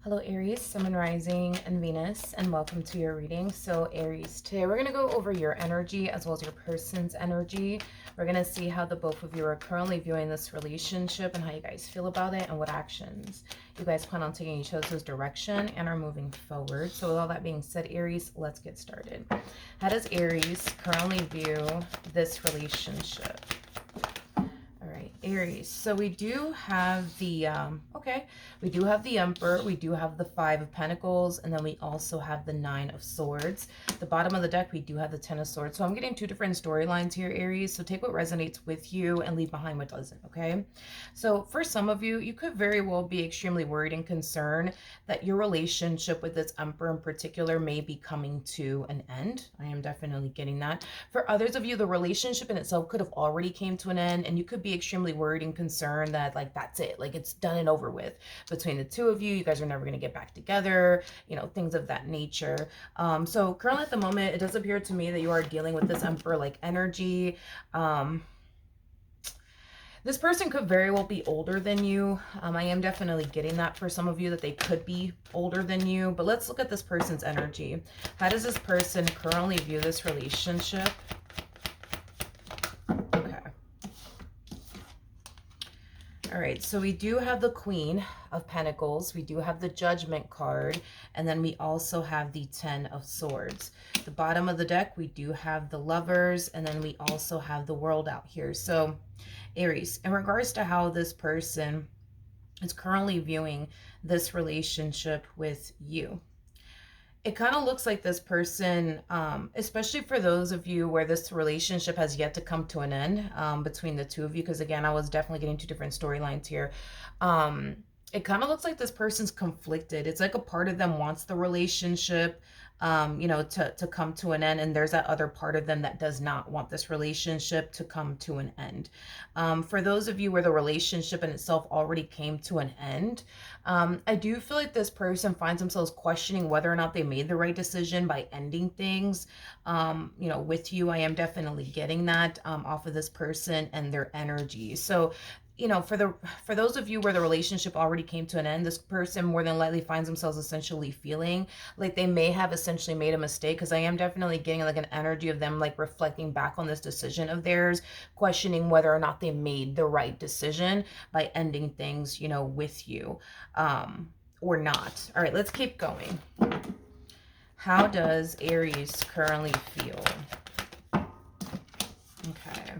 Hello Aries, Sun and Rising and Venus, and welcome to your reading. So Aries, today we're going to go over your energy as well as your person's energy. We're going to see how the both of you are currently viewing this relationship and how you guys feel about it and what actions you guys plan on taking each other's direction and are moving forward. So with all that being said, Aries, let's get started. How does Aries currently view this relationship? Aries, so we do have the we do have the Emperor, we do have the Five of Pentacles, and then we also have the Nine of Swords. The bottom of the deck, we do have the Ten of Swords. So I'm getting two different storylines here, Aries, so take what resonates with you and leave behind what doesn't. Okay, so for some of you, you could very well be extremely worried and concerned that your relationship with this Emperor in particular may be coming to an end. I am definitely getting that. For others of you, the relationship in itself could have already came to an end, and you could be extremely worried and concerned that like that's it, like it's done and over with between the two of you. You guys are never going to get back together, you know, things of that nature. So currently at the moment, it does appear to me that you are dealing with this Emperor like energy. This person could very well be older than you. I am definitely getting that for some of you, that they could be older than you. But let's look at this person's energy. How does this person currently view this relationship? Okay. All right, so we do have the Queen of Pentacles. We do have the Judgment card. And then we also have the Ten of Swords. The bottom of the deck, we do have the Lovers. And then we also have the World out here. So Aries, in regards to how this person is currently viewing this relationship with you, it kind of looks like this person, especially for those of you where this relationship has yet to come to an end between the two of you, because again, I was definitely getting two different storylines here. It kind of looks like this person's conflicted. It's like a part of them wants the relationship, you know, to come to an end. And there's that other part of them that does not want this relationship to come to an end. For those of you where the relationship in itself already came to an end, I do feel like this person finds themselves questioning whether or not they made the right decision by ending things, you know, with you. I am definitely getting that off of this person and their energy. So you know, for those of you where the relationship already came to an end, this person more than likely finds themselves essentially feeling like they may have essentially made a mistake, because I am definitely getting like an energy of them like reflecting back on this decision of theirs, questioning whether or not they made the right decision by ending things, you know, with you, or not. All right, let's keep going. How does Aries currently feel? Okay.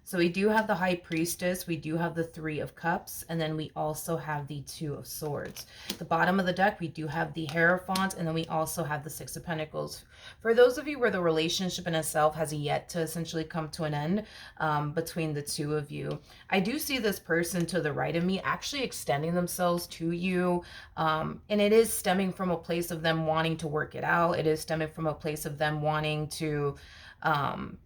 So we do have the High Priestess, we do have the Three of Cups, and then we also have the Two of Swords. The bottom of the deck, we do have the Hierophant, and then we also have the Six of Pentacles. For those of you where the relationship in itself has yet to essentially come to an end between the two of you, I do see this person to the right of me actually extending themselves to you, and it is stemming from a place of them wanting to work it out. It is stemming from a place of them wanting to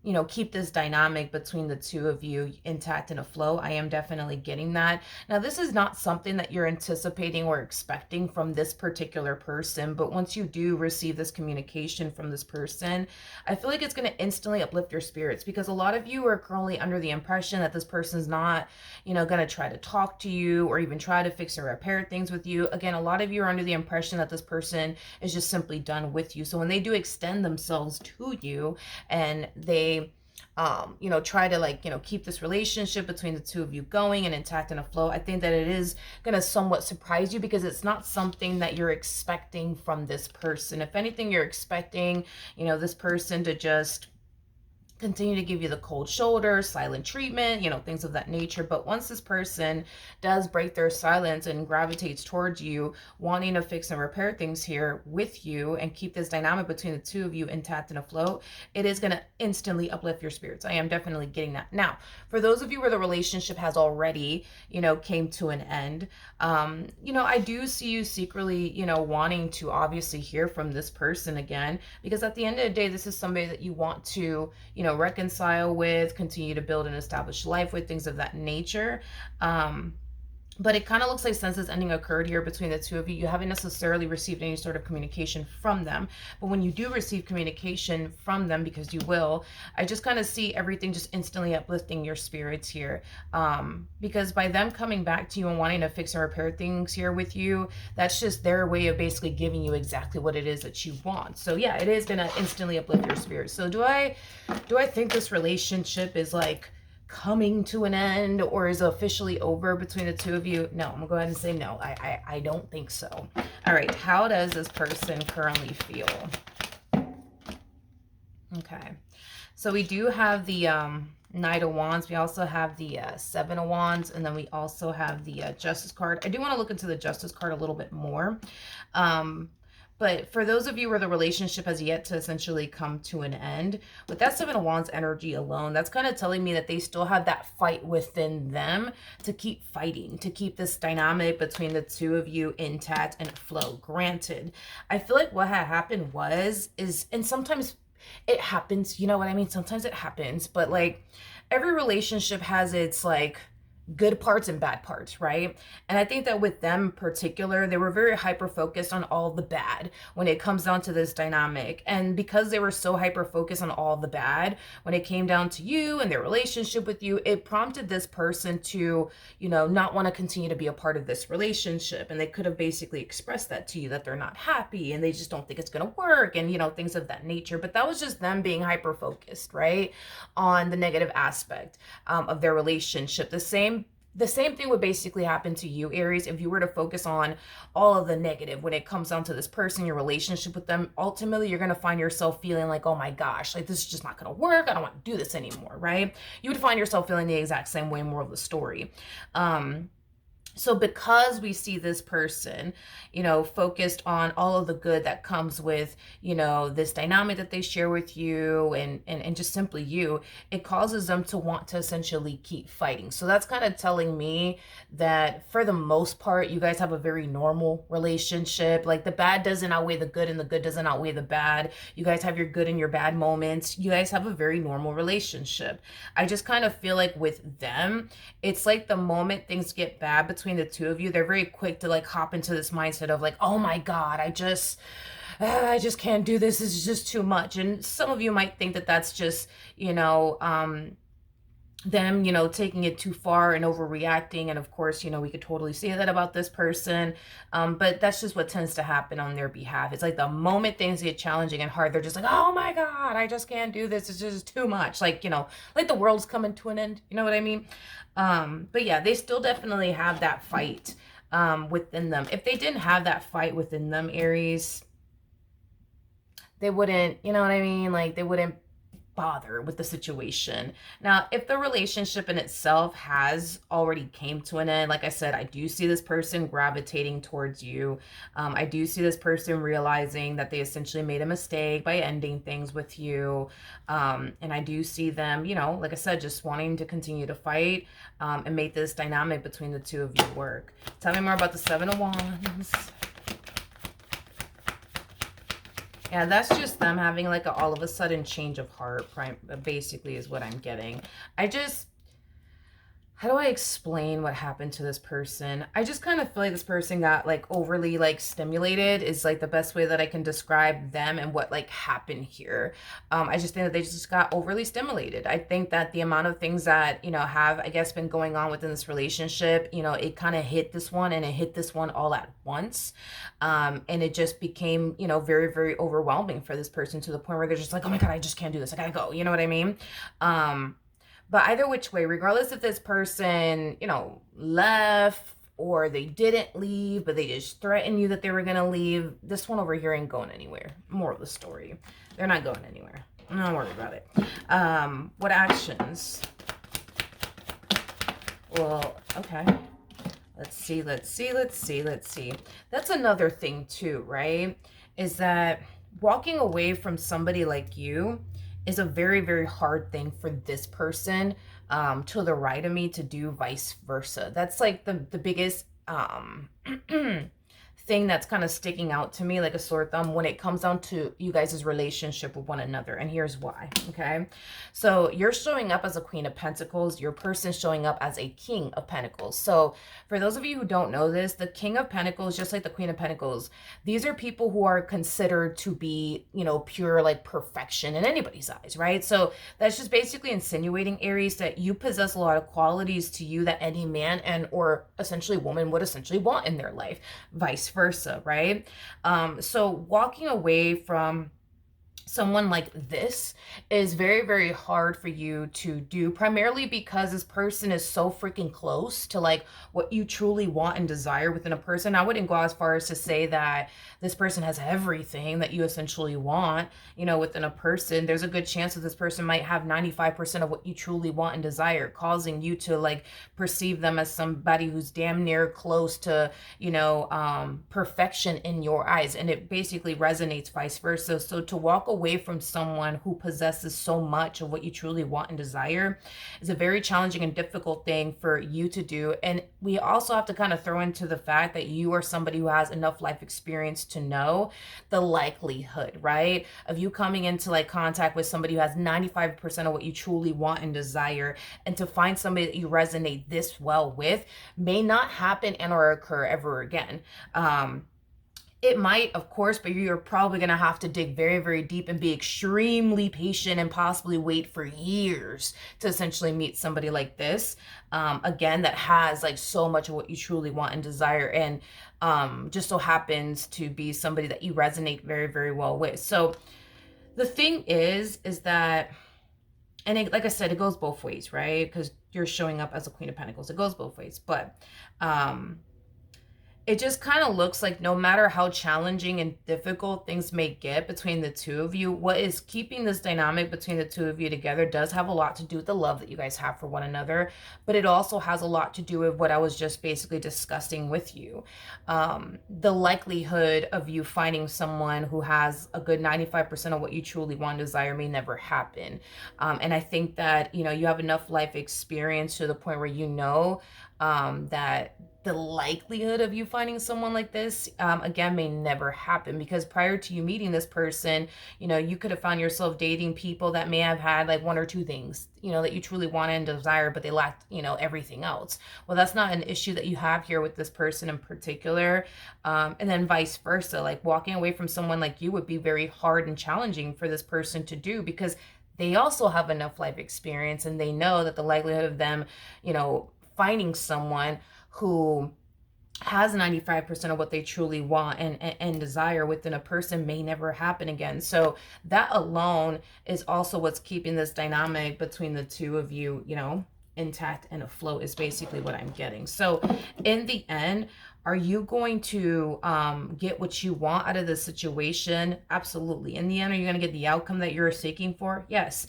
you know, keep this dynamic between the two of you intact and afloat. I am definitely getting that. Now, this is not something that you're anticipating or expecting from this particular person, but once you do receive this communication from this person, I feel like it's going to instantly uplift your spirits, because a lot of you are currently under the impression that this person's not, you know, going to try to talk to you or even try to fix or repair things with you. Again, a lot of you are under the impression that this person is just simply done with you. So when they do extend themselves to you and they you know, try to like, you know, keep this relationship between the two of you going and intact and afloat, I think that it is going to somewhat surprise you, because it's not something that you're expecting from this person. If anything, you're expecting, you know, this person to just continue to give you the cold shoulder, silent treatment, you know, things of that nature. But once this person does break their silence and gravitates towards you, wanting to fix and repair things here with you and keep this dynamic between the two of you intact and afloat, it is going to instantly uplift your spirits. I am definitely getting that. Now, for those of you where the relationship has already, you know, came to an end, you know, I do see you secretly, you know, wanting to obviously hear from this person again, because at the end of the day, this is somebody that you want to, you know, reconcile with, continue to build and establish life with, things of that nature. But it kind of looks like since this ending occurred here between the two of you, you haven't necessarily received any sort of communication from them. But when you do receive communication from them, because you will, I just kind of see everything just instantly uplifting your spirits here. Because by them coming back to you and wanting to fix and repair things here with you, that's just their way of basically giving you exactly what it is that you want. So yeah, it is going to instantly uplift your spirits. So do I think this relationship is like coming to an end or is officially over between the two of you? No, I'm gonna go ahead and say no. I don't think so. All right, how does this person currently feel? Okay, so we do have the Knight of Wands. We also have the Seven of Wands, and then we also have the Justice card. I do want to look into the Justice card a little bit more. But for those of you where the relationship has yet to essentially come to an end, with that Seven of Wands energy alone, that's kind of telling me that they still have that fight within them to keep fighting, to keep this dynamic between the two of you intact and flow. Granted, I feel like what had happened and sometimes it happens, you know what I mean? Sometimes it happens, but like every relationship has its like good parts and bad parts, right? And I think that with them in particular, they were very hyper focused on all the bad when it comes down to this dynamic. And because they were so hyper focused on all the bad, when it came down to you and their relationship with you, it prompted this person to, you know, not want to continue to be a part of this relationship. And they could have basically expressed that to you, that they're not happy and they just don't think it's going to work and, you know, things of that nature. But that was just them being hyper focused, right, on the negative aspect of their relationship. The same thing would basically happen to you, Aries, if you were to focus on all of the negative when it comes down to this person, your relationship with them. Ultimately, you're going to find yourself feeling like, oh my gosh, like this is just not going to work. I don't want to do this anymore, right? You would find yourself feeling the exact same way, more of the story. So because we see this person, you know, focused on all of the good that comes with, you know, this dynamic that they share with you and just simply you, it causes them to want to essentially keep fighting. So that's kind of telling me that for the most part, you guys have a very normal relationship. Like the bad doesn't outweigh the good and the good doesn't outweigh the bad. You guys have your good and your bad moments. You guys have a very normal relationship. I just kind of feel like with them, it's like the moment things get bad between the two of you, they're very quick to like hop into this mindset of like, oh my God, I just can't do this. This is just too much. And some of you might think that that's just, you know, them, you know, taking it too far and overreacting. And of course, you know, we could totally say that about this person. But that's just what tends to happen on their behalf. It's like the moment things get challenging and hard, they're just like, oh my God, I just can't do this. It's just too much. Like, you know, like the world's coming to an end. You know what I mean? But yeah, they still definitely have that fight within them. If they didn't have that fight within them, Aries, they wouldn't, you know what I mean? Like they wouldn't bother with the situation. Now, if the relationship in itself has already came to an end, like I said, I do see this person gravitating towards you. I do see this person realizing that they essentially made a mistake by ending things with you. And I do see them, you know, like I said, just wanting to continue to fight and make this dynamic between the two of you work. Tell me more about the Seven of Wands. Yeah, that's just them having like a all of a sudden change of heart, basically is what I'm getting. How do I explain what happened to this person? I just kind of feel like this person got like overly like stimulated is like the best way that I can describe them and what like happened here. I just think that they just got overly stimulated. I think that the amount of things that, you know, have, I guess, been going on within this relationship, you know, it kind of hit this one and it hit this one all at once. And it just became, you know, very, very overwhelming for this person to the point where they're just like, oh my God, I just can't do this. I gotta go. You know what I mean? But either which way, regardless if this person, you know, left or they didn't leave, but they just threatened you that they were going to leave, this one over here ain't going anywhere. More of the story. They're not going anywhere. I'm not worried about it. What actions? Well, okay. Let's see. That's another thing too, right? Is that walking away from somebody like you is a very, very hard thing for this person to the right of me to do, vice versa. That's like the biggest thing that's kind of sticking out to me like a sore thumb when it comes down to you guys' relationship with one another. And here's why, okay? So you're showing up as a Queen of Pentacles. Your person's showing up as a King of Pentacles. So for those of you who don't know this, the King of Pentacles, just like the Queen of Pentacles, these are people who are considered to be, you know, pure like perfection in anybody's eyes, right? So that's just basically insinuating, Aries, that you possess a lot of qualities to you that any man and or essentially woman would essentially want in their life, vice versa, right? So walking away from someone like this is very, very hard for you to do, primarily because this person is so freaking close to like what you truly want and desire within a person. I wouldn't go as far as to say that this person has everything that you essentially want, you know, within a person. There's a good chance that this person might have 95% of what you truly want and desire, causing you to like perceive them as somebody who's damn near close to, you know, perfection in your eyes. And it basically resonates vice versa. So to walk away from someone who possesses so much of what you truly want and desire is a very challenging and difficult thing for you to do. And we also have to kind of throw into the fact that you are somebody who has enough life experience to know the likelihood, right, of you coming into like contact with somebody who has 95% of what you truly want and desire, and to find somebody that you resonate this well with may not happen and or occur ever again. It might, of course, but you're probably going to have to dig very, very deep and be extremely patient and possibly wait for years to essentially meet somebody like this. Again, that has like so much of what you truly want and desire, and just so happens to be somebody that you resonate very, very well with. So the thing is that, and it, like I said, it goes both ways, right? Because you're showing up as a Queen of Pentacles. It goes both ways. But it just kind of looks like no matter how challenging and difficult things may get between the two of you, what is keeping this dynamic between the two of you together does have a lot to do with the love that you guys have for one another. But it also has a lot to do with what I was just basically discussing with you. The likelihood of you finding someone who has a good 95% of what you truly want and desire may never happen. And I think that, you know, you have enough life experience to the point where you know that the likelihood of you finding someone like this, again, may never happen, because prior to you meeting this person, you know, you could have found yourself dating people that may have had like one or two things, you know, that you truly wanted and desired, but they lacked, you know, everything else. Well, that's not an issue that you have here with this person in particular. And then vice versa, like walking away from someone like you would be very hard and challenging for this person to do, because they also have enough life experience and they know that the likelihood of them, you know, finding someone who has 95% of what they truly want and desire within a person may never happen again. So that alone is also what's keeping this dynamic between the two of you, you know, intact and afloat, is basically what I'm getting. So in the end, are you going to get what you want out of the situation? Absolutely. In the end, are you going to get the outcome that you're seeking for? Yes.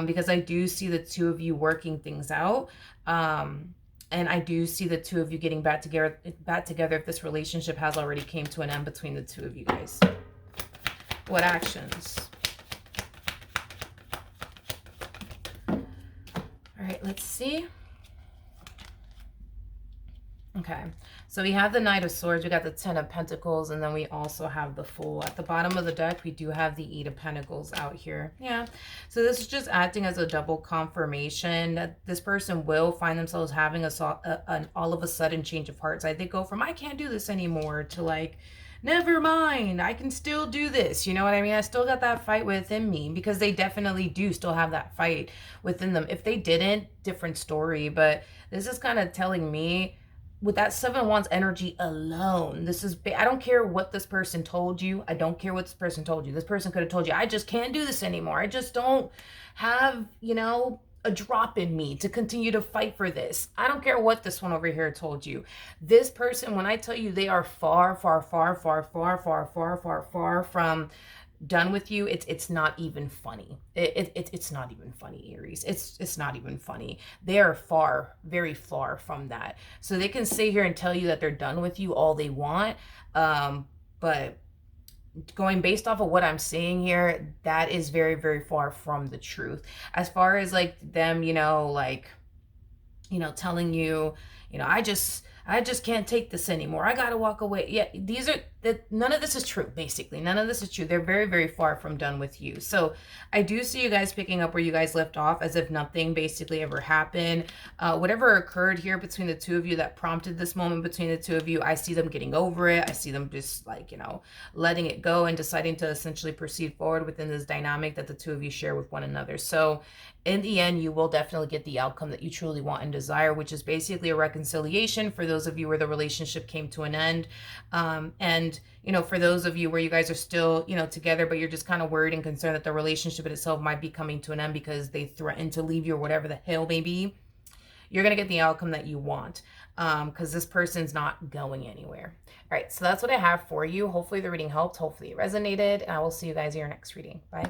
Because I do see the two of you working things out. And I do see the two of you getting back together if this relationship has already came to an end between the two of you guys. What actions? All right, let's see. Okay, so we have the Knight of Swords, we got the Ten of Pentacles, and then we also have the Fool. At the bottom of the deck, we do have the Eight of Pentacles out here. Yeah, so this is just acting as a double confirmation that this person will find themselves having an all of a sudden change of hearts. They go from, I can't do this anymore, to like, never mind, I can still do this. You know what I mean? I still got that fight within me, because they definitely do still have that fight within them. If they didn't, different story. But this is kind of telling me, with that Seven of Wands energy alone, this is, I don't care what this person told you. I don't care what this person told you. This person could have told you, I just can't do this anymore. I just don't have, you know, a drop in me to continue to fight for this. I don't care what this one over here told you. This person, when I tell you they are far, far, far, far, far, far, far, far, far from done with you, it's not even funny. It's not even funny, Aries. It's not even funny. They are far, very far from that. So they can sit here and tell you that they're done with you all they want, but going based off of what I'm seeing here, that is very, very far from the truth. As far as like them, you know, like, you know, telling you, you know, I I just can't take this anymore. I gotta walk away. Yeah, these are none of this is true. Basically, none of this is true. They're very, very far from done with you. So I do see you guys picking up where you guys left off, as if nothing basically ever happened. Whatever occurred here between the two of you that prompted this moment between the two of you, I see them getting over it. I see them just like, letting it go and deciding to essentially proceed forward within this dynamic that the two of you share with one another. So in the end, you will definitely get the outcome that you truly want and desire, which is basically a reconciliation for those of you where the relationship came to an end. And, for those of you where you guys are still, together, but you're just kind of worried and concerned that the relationship itself might be coming to an end because they threaten to leave you or whatever the hell may be, you're going to get the outcome that you want, because this person's not going anywhere. All right, so that's what I have for you. Hopefully the reading helped. Hopefully it resonated. And I will see you guys in your next reading. Bye.